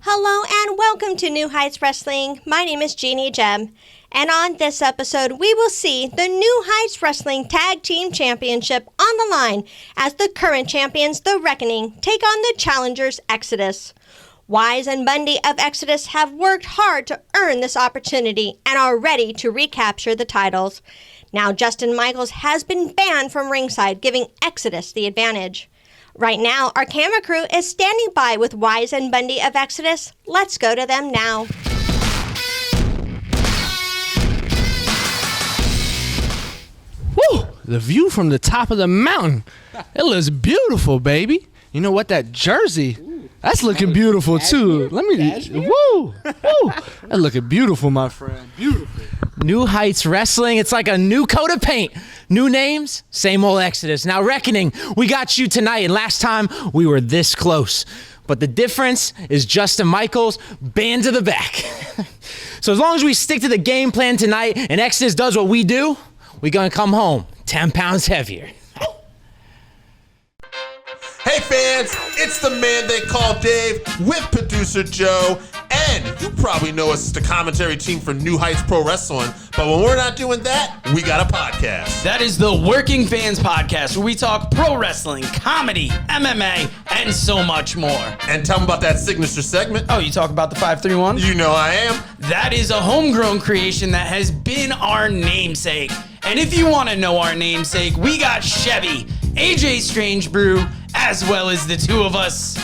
Hello and welcome to New Heights Wrestling. My name is Jeannie Jem, and on this episode we will see the New Heights Wrestling Tag Team Championship on the line as the current champions, the Wreckoning, take on the challengers, Exodus. Wise and Bundy of Exodus have worked hard to earn this opportunity and are ready to recapture the titles. Now Justin Michaels has been banned from ringside, giving Exodus the advantage. Right now, our camera crew is standing by with Wise and Bundy of Exodus. Let's go to them now. Woo! The view from the top of the mountain. It looks beautiful, baby. You know what? That jersey, that's looking beautiful too. Let me, woo! That's looking beautiful, my friend. Beautiful. New Heights Wrestling, it's like a new coat of paint. New names, same old Exodus. Now Wreckoning, we got you tonight, and last time we were this close. But the difference is Justin Michaels, banned to the back. So as long as we stick to the game plan tonight and Exodus does what we do, we're gonna come home 10 pounds heavier. Hey fans, it's the man they call Dave with producer Joe, and you probably know us as the commentary team for New Heights Pro Wrestling, but when we're not doing that, we got a podcast. That is the Working Fans Podcast, where we talk pro wrestling, comedy, MMA, and so much more. And tell them about that signature segment. Oh, you talk about the 531? You know I am. That is a homegrown creation that has been our namesake. And if you want to know our namesake, we got Chevy, AJ Strange Brew, as well as the two of us.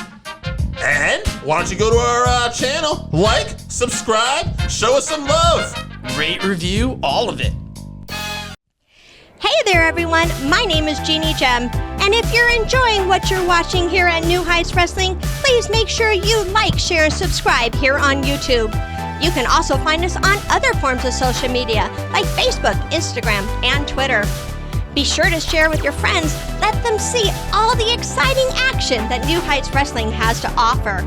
And why don't you go to our channel, like, subscribe, show us some love. Rate, review, all of it. Hey there everyone, my name is Jeannie Jem, and if you're enjoying what you're watching here at New Heights Wrestling, please make sure you like, share, and subscribe here on YouTube. You can also find us on other forms of social media like Facebook, Instagram, and Twitter. Be sure to share with your friends. Let them see all the exciting action that New Heights Wrestling has to offer.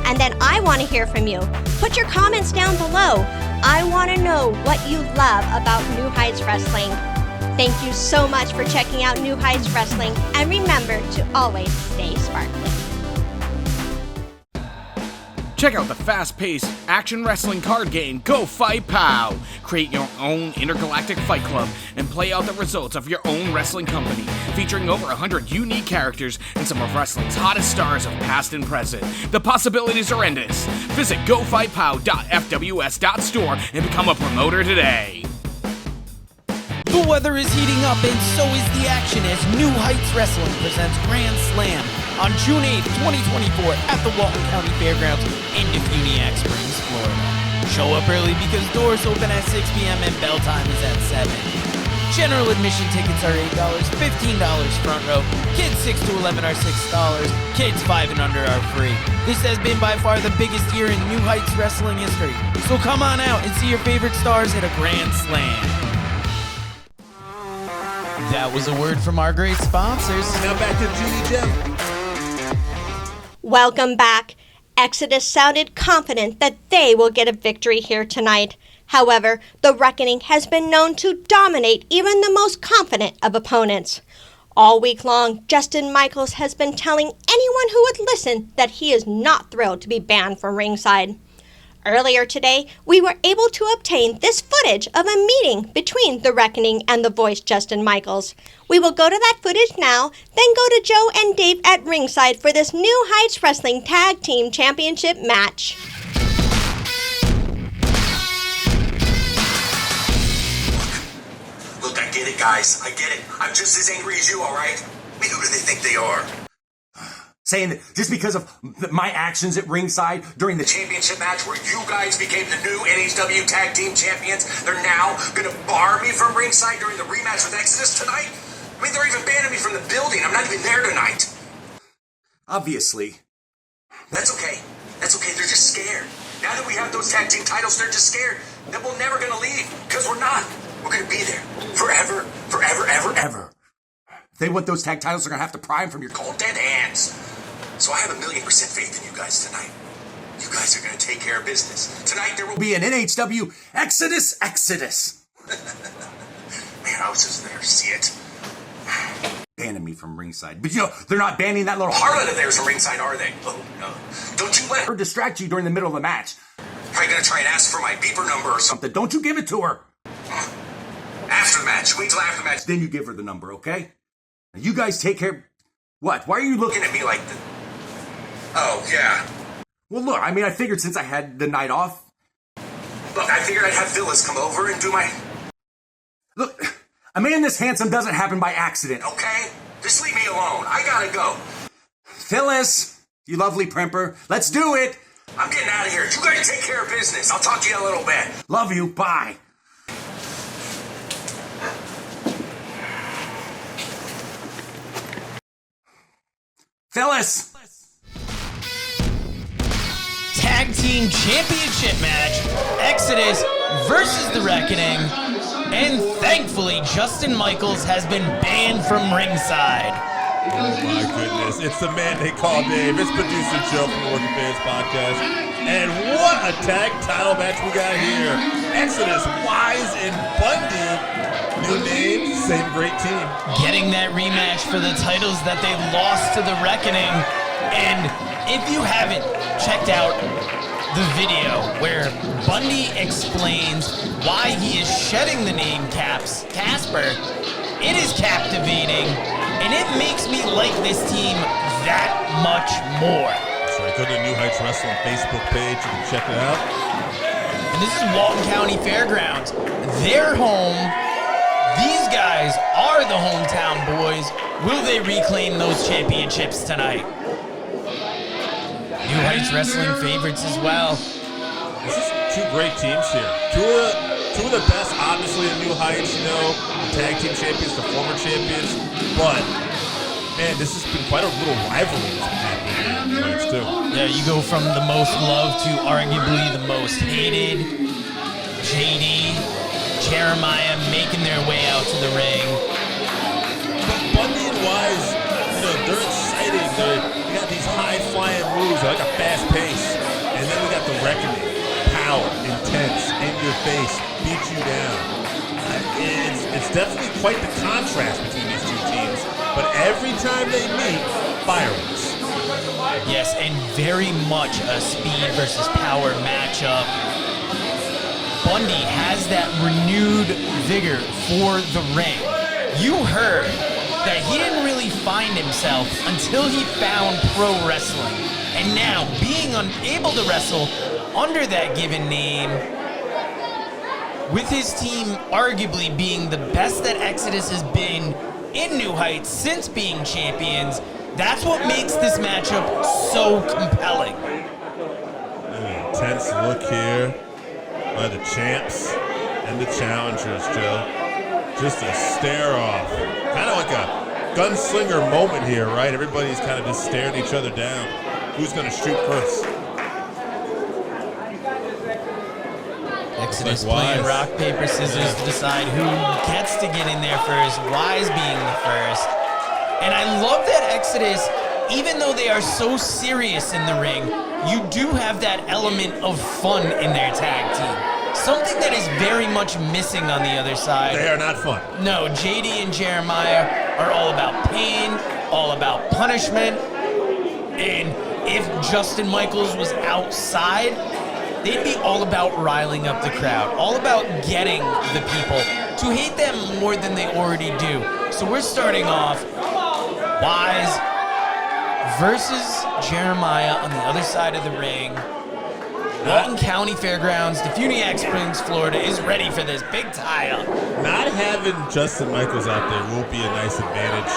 And then I want to hear from you. Put your comments down below. I want to know what you love about New Heights Wrestling. Thank you so much for checking out New Heights Wrestling, and remember to always stay sparkly. Check out the fast-paced action wrestling card game, Go Fight Pow! Create your own intergalactic fight club and play out the results of your own wrestling company, featuring over 100 unique characters and some of wrestling's hottest stars of past and present. The possibilities are endless. Visit gofightpow.fws.store and become a promoter today. The weather is heating up, and so is the action as New Heights Wrestling presents Grand Slam on June 8th, 2024 at the Walton County Fairgrounds in DeFuniak Springs, Florida. Show up early because doors open at 6 p.m. and bell time is at 7. General admission tickets are $8, $15 front row. Kids 6 to 11 are $6. Kids 5 and under are free. This has been by far the biggest year in New Heights Wrestling history. So come on out and see your favorite stars at a Grand Slam. That was a word from our great sponsors. Now back to Jeannie Jem. Welcome back. Exodus sounded confident that they will get a victory here tonight. However, the Wreckoning has been known to dominate even the most confident of opponents. All week long, Justin Michaels has been telling anyone who would listen that he is not thrilled to be banned from ringside. Earlier today, we were able to obtain this footage of a meeting between the Wreckoning and the voice Justin Michaels. We will go to that footage now, then go to Joe and Dave at ringside for this New Heights Wrestling Tag Team Championship match. Look, I get it, guys. I get it. I'm just as angry as you, all right? I mean, who do they think they are? Saying that just because of my actions at ringside during the championship match where you guys became the new NHW Tag Team Champions, they're now going to bar me from ringside during the rematch with Exodus tonight? I mean, they're even banning me from the building. I'm not even there tonight. Obviously. That's okay. That's okay. They're just scared. Now that we have those tag team titles, they're just scared that we're never going to leave. Because we're not. We're going to be there. Forever, forever, ever, ever. If they want those tag titles, they're going to have to pry them from your cold, dead hands. So I have 1,000,000% faith in you guys tonight. You guys are going to take care of business. Tonight there will be an NHW Exodus. Man, I was just there to see it. banning me from ringside. But they're not banning that little harlot of theirs from ringside, are they? Oh, no. Don't you let her distract you during the middle of the match. Probably gonna try and ask for my beeper number or something. Don't you give it to her. After the match. Wait till after the match. Then you give her the number, okay? Now you guys take care. What? Why are you looking at me like this? Oh, yeah. Well, look, I figured since I had the night off. Look, I figured I'd have Phyllis come over and do my... Look, a man this handsome doesn't happen by accident, okay? Just leave me alone. I gotta go. Phyllis, you lovely primper, let's do it. I'm getting out of here. You guys take care of business. I'll talk to you in a little bit. Love you. Bye. Phyllis! Tag Team Championship match, Exodus versus the Wreckoning, and thankfully Justin Michaels has been banned from ringside. Oh my goodness, it's the man they call Dave. It's producer Joe from the Working Fans Podcast. And what a tag title match we got here. Exodus, Wise, and Bundy. New name, same great team. Getting that rematch for the titles that they lost to the Wreckoning. And if you haven't checked out the video where Bundy explains why he is shedding the name Casper, it is captivating, and it makes me like this team that much more. So go to New Heights Wrestling Facebook page, you can check it out. And this is Walton County Fairgrounds. Their home. These guys are the hometown boys. Will they reclaim those championships tonight? New Heights Wrestling favorites as well. This is two great teams here. Two of the best, obviously, in New Heights, the tag team champions, the former champions. But, man, this has been quite a little rivalry that's been happening in New Heights, too. Yeah, you go from the most loved to arguably the most hated. JD, Jeremiah making their way out to the ring. But Bundy and Wise, they're exciting. They got these high-flying moves. They like a fast pace. And then we got the Wreckoning. Power, intense, in your face, beat you down. It's definitely quite the contrast between these two teams. But every time they meet, fireworks. Yes, and very much a speed versus power matchup. Bundy has that renewed vigor for the ring. You heard that he didn't really find himself until he found pro wrestling. And now, being unable to wrestle under that given name, with his team arguably being the best that Exodus has been in New Heights since being champions, that's what makes this matchup so compelling. An intense look here by the champs and the challengers, Joe. Just a stare off. Kind of like a gunslinger moment here, right? Everybody's kind of just staring each other down. Who's going to shoot first? Exodus playing rock, paper, scissors to decide who gets to get in there first, Wise being the first. And I love that Exodus, even though they are so serious in the ring, you do have that element of fun in their tag team. Something that is very much missing on the other side. They are not fun. No, JD and Jeremiah are all about pain, all about punishment. And if Justin Michaels was outside, they'd be all about riling up the crowd, all about getting the people to hate them more than they already do. So we're starting off Wise versus Jeremiah on the other side of the ring. Walton County Fairgrounds, DeFuniak Springs, Florida is ready for this big tie-up. Not having Justin Michaels out there will be a nice advantage,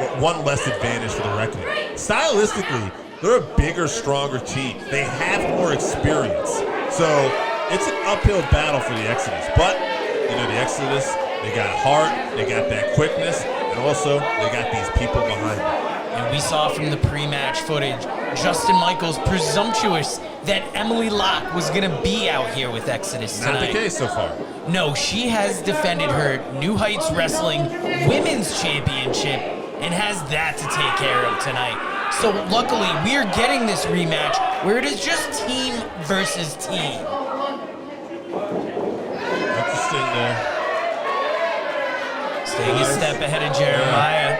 or one less advantage for the Wreckoning. Stylistically, they're a bigger, stronger team. They have more experience. So it's an uphill battle for the Exodus. But, the Exodus, they got heart, they got that quickness, and also they got these people behind them. And we saw from the pre-match footage, Justin Michaels presumptuous that Emily Locke was going to be out here with Exodus tonight. Not the case so far. No, she has defended her New Heights Wrestling Women's Championship and has that to take care of tonight. So luckily, we are getting this rematch where it is just team versus team. Interesting there. Staying a step ahead of Jeremiah.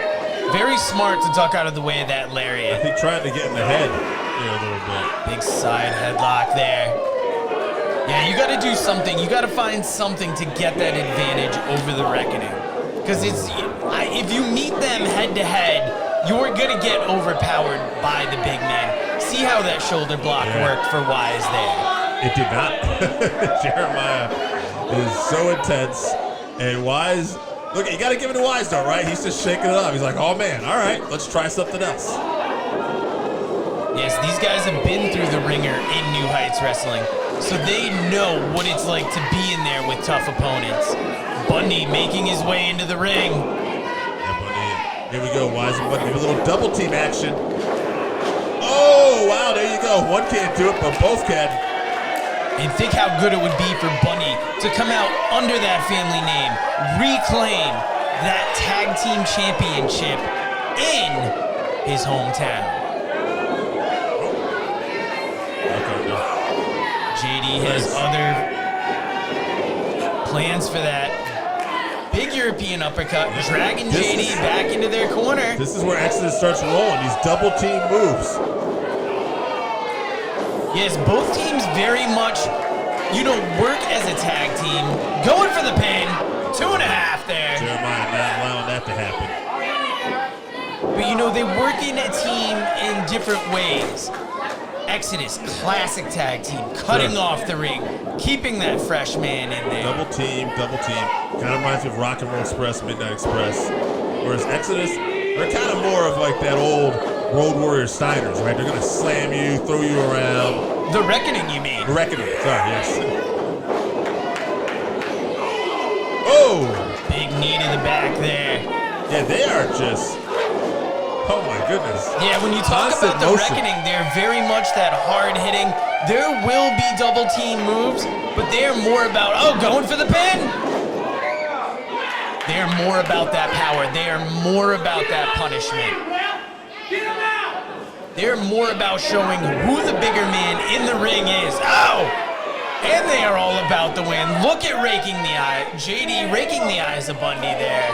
Very smart to duck out of the way of that lariat. I think trying to get in the head here a little bit. Big side headlock there. Yeah, you got to do something. You got to find something to get that advantage over the Wreckoning. Because if you meet them head to head, you're going to get overpowered by the big man. See how that shoulder block worked for Wise there. It did not. Jeremiah is so intense. And Wise, look, you got to give it to Wise though, right? He's just shaking it up. He's like, oh man, all right, let's try something else. Yes, these guys have been through the ringer in New Heights Wrestling, so they know what it's like to be in there with tough opponents. Bundy making his way into the ring. Yeah, Bundy. Here we go, Wise and Bundy. A little double team action. Oh, wow, there you go. One can't do it, but both can. And think how good it would be for Bundy to come out under that family name, reclaim that tag team championship in his hometown. JD has other plans for that. Big European uppercut, dragging JD back into their corner. This is where Exodus starts rolling, these double team moves. Yes, both teams very much, work as a tag team. Going for the pin. 2.5 there. Jeremiah not allowing that to happen. But they work in a team in different ways. Exodus, classic tag team, cutting off the ring, keeping that fresh man in there. Double team. Kind of reminds me of Rock and Roll Express, Midnight Express. Whereas Exodus, they're kind of more of like that old Road Warrior Steiners, right? They're going to slam you, throw you around. The Wreckoning, you mean? The Wreckoning, sorry, yes. Oh! Big knee to the back there. Yeah, they are just... Oh my goodness. Yeah, when you talk about the Wreckoning, they're very much that hard hitting. There will be double team moves, but they're more about, going for the pin. They're more about that power. They are more about that punishment. They're more about showing who the bigger man in the ring is. And they are all about the win. Look at raking the eye. JD raking the eyes of Bundy there.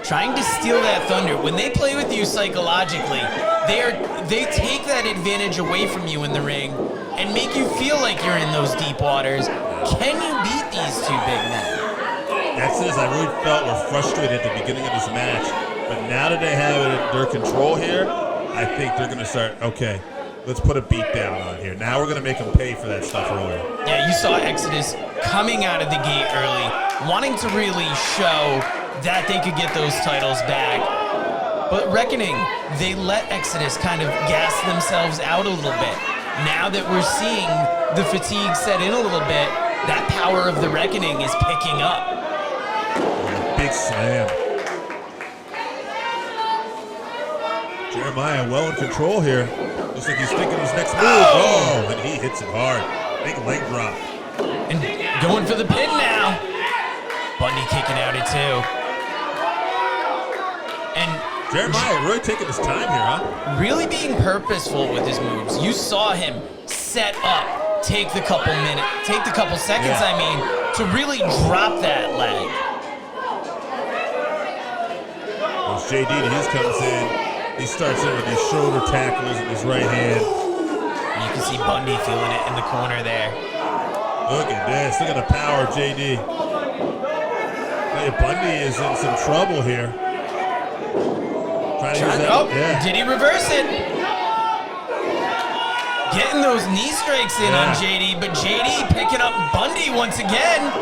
Trying to steal that thunder. When they play with you psychologically, they take that advantage away from you in the ring and make you feel like you're in those deep waters. Can you beat these two big men? Exodus, I really felt were frustrated at the beginning of this match, but now that they have it under control here, I think they're going to start, okay, let's put a beat down on here. Now we're going to make them pay for that stuff earlier. Yeah, you saw Exodus coming out of the gate early, wanting to really show that they could get those titles back. But Wreckoning, they let Exodus kind of gas themselves out a little bit. Now that we're seeing the fatigue set in a little bit, that power of the Wreckoning is picking up. Big slam. Jeremiah well in control here. Looks like he's thinking his next move. Oh, and he hits it hard. Big leg drop. And going for the pin now. Bundy kicking out at 2. And Jeremiah really taking his time here, huh? Really being purposeful with his moves. You saw him set up, take the couple seconds, to really drop that leg. Well, JD, his comes in. He starts in with his shoulder tackles in his right hand. And you can see Bundy feeling it in the corner there. Look at this. Look at the power, JD. Hey, Bundy is in some trouble here. Did he reverse it? Getting those knee strikes in on JD, but JD picking up Bundy once again.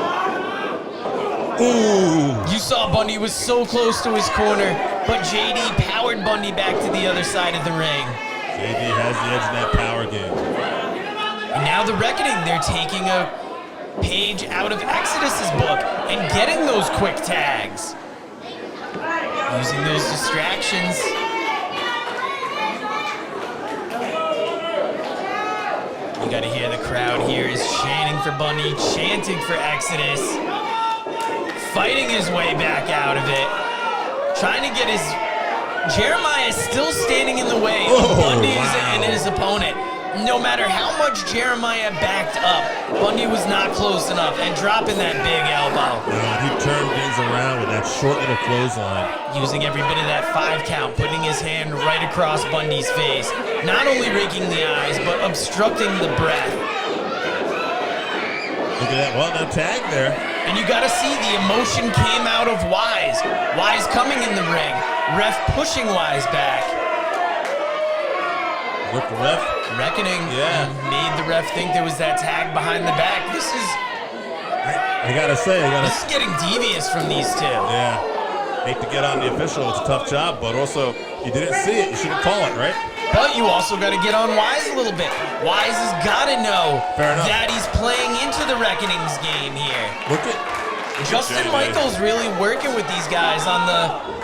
Ooh. You saw Bundy was so close to his corner, but JD powered Bundy back to the other side of the ring. JD has the edge in that power game. And now the Wreckoning, they're taking a page out of Exodus's book and getting those quick tags. Using those distractions. You gotta hear the crowd here is chanting for Bundy, chanting for Exodus. Fighting his way back out of it. Trying to get his... Jeremiah is still standing in the way of Bundy's and his opponent. No matter how much Jeremiah backed up, Bundy was not close enough and dropping that big elbow. He turned things around with that short little clothesline. Using every bit of that 5 count, putting his hand right across Bundy's face. Not only raking the eyes, but obstructing the breath. Look at that. Well, no tag there. And you gotta see the emotion came out of Wise. Wise coming in the ring. Ref pushing Wise back. Look, the ref. Reckoning made the ref think there was that tag behind the back. This is... I gotta say, This is getting devious from these two. Yeah. Hate to get on the official. It's a tough job, but also, you didn't see it. You shouldn't call it, right? But you also got to get on Wise a little bit. Wise has got to know that he's playing into the Reckoning's game here. Look at Justin Michaels really working with these guys on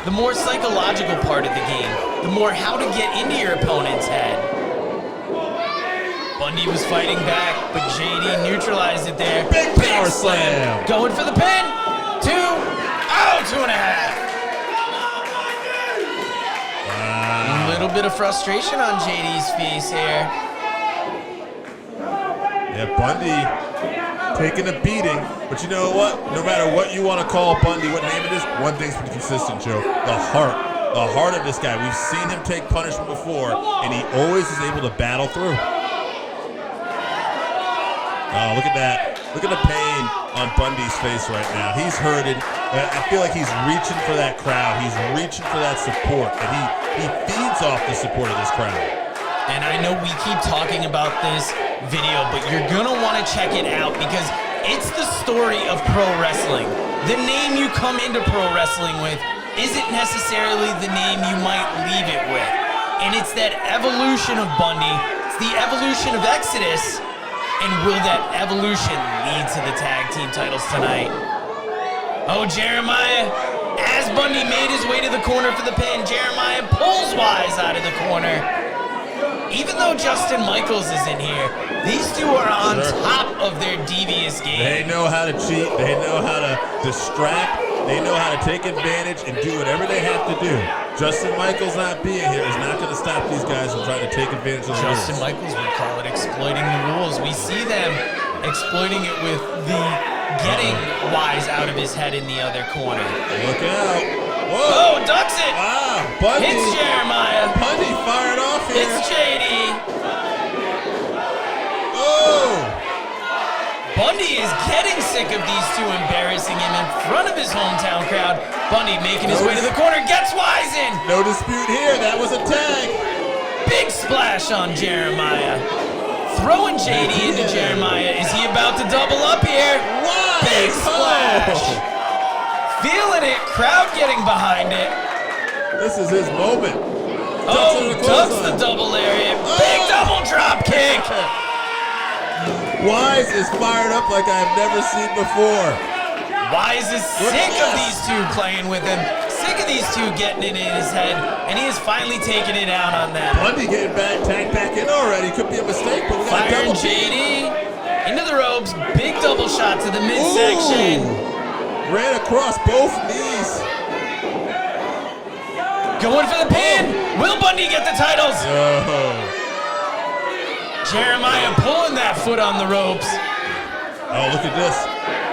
the more psychological part of the game. The more how to get into your opponent's head. Bundy was fighting back, but JD neutralized it there. Big power slam. Going for the pin. 2. Oh, 2.5. A little bit of frustration on JD's face here. Yeah, Bundy taking a beating, but you know what? No matter what you want to call Bundy, what name it is, one thing's been consistent, Joe. The heart of this guy. We've seen him take punishment before, and he always is able to battle through. Oh, look at that. Look at the pain on Bundy's face right now. He's hurted. I feel like he's reaching for that crowd. He's reaching for that support, and he feeds off the support of this crowd. And I know we keep talking about this video, but you're gonna want to check it out because it's the story of pro wrestling. The name you come into pro wrestling with isn't necessarily the name you might leave it with. And it's that evolution of Bundy. It's the evolution of Exodus. And will that evolution lead to the tag team titles tonight? Oh, Jeremiah, as Bundy made his way to the corner for the pin, Jeremiah pulls Wise out of the corner. Even though Justin Michaels is in here, these two are on top of their devious game. They know how to cheat. They know how to distract. They know how to take advantage and do whatever they have to do. Justin Michaels not being here is not going to stop these guys from trying to take advantage of the rules. Justin Michaels would call it exploiting the rules. We see them exploiting it with the getting Wise out of his head in the other corner. Look out. Oh, Whoa. ducks it. Wow. Bundy. Hits Jeremiah. Bundy fired off here. It's JD. Oh. Bundy is getting sick of these two embarrassing him in front of his hometown crowd. Bundy making his way to the corner, gets Wise in. No dispute here, that was a tag. Big splash on Jeremiah. Throwing JD into Jeremiah. Is he about to double up here? Wise. Big splash. Feeling it, crowd getting behind it. This is his moment. Ducks the double area. Big double drop kick. Wise is fired up like I've never seen before. Wise is sick of these two playing with him, sick of these two getting it in his head, and he is finally taking it out on them. Bundy getting tagged back in already. Could be a mistake, but we got Firing double JD into the ropes, big double shot to the midsection. Ran across both knees. Going for the pin. Will Bundy get the titles? Jeremiah pulling that foot on the ropes. Oh, look at this.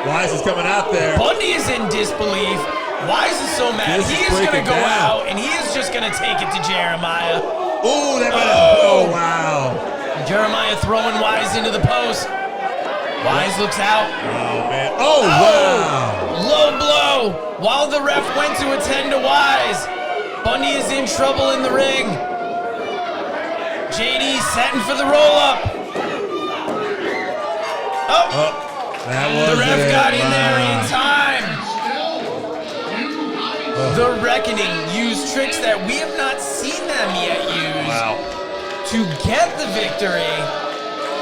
Wise is coming out there. Bundy is in disbelief. Wise is so mad. He is going to go out, and he is just going to take it to Jeremiah. Ooh, that might have... Oh, wow. Jeremiah throwing Wise into the post. Wise looks out. Oh, man. Oh, wow. Low blow. While the ref went to attend to Wise, Bundy is in trouble in the ring. JD setting for the roll-up. The ref got in there in time. The Reckoning used tricks that we have not seen them yet use to get the victory.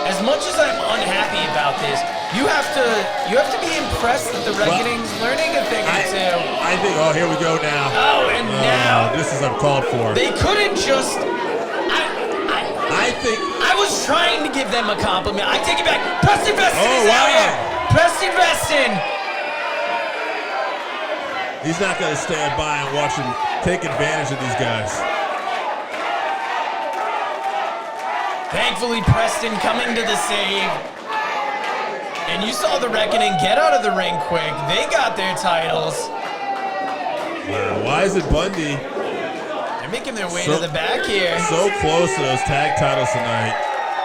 As much as I'm unhappy about this, you have to be impressed that the Reckoning's learning a thing or two. I think, here we go now. Oh, and now this is uncalled for. They couldn't just... I was trying to give them a compliment. I take it back. Preston Veston is out here. Preston Veston. He's not going to stand by and watch him take advantage of these guys. Thankfully, Preston coming to the save. And you saw the Wreckoning get out of the ring quick. They got their titles. Wow, why is it Bundy? They're making their way to the back here. So close to those tag titles tonight.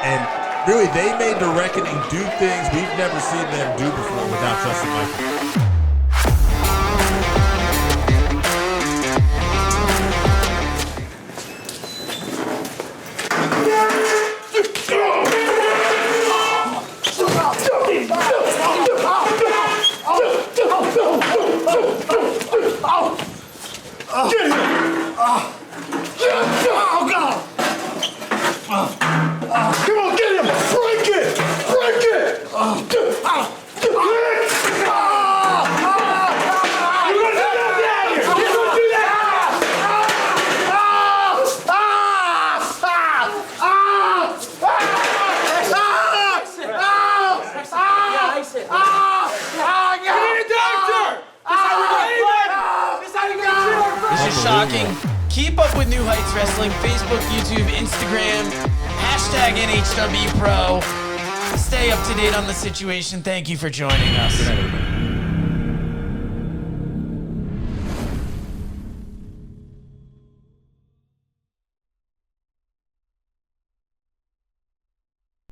And really, they made the Wreckoning do things we've never seen them do before without Justin Michael. Come on, get him! Break it! Break it! This is shocking. Keep up with New Heights Wrestling, Facebook, YouTube, Instagram, hashtag NHW Pro. Stay up to date on the situation. Thank you for joining us.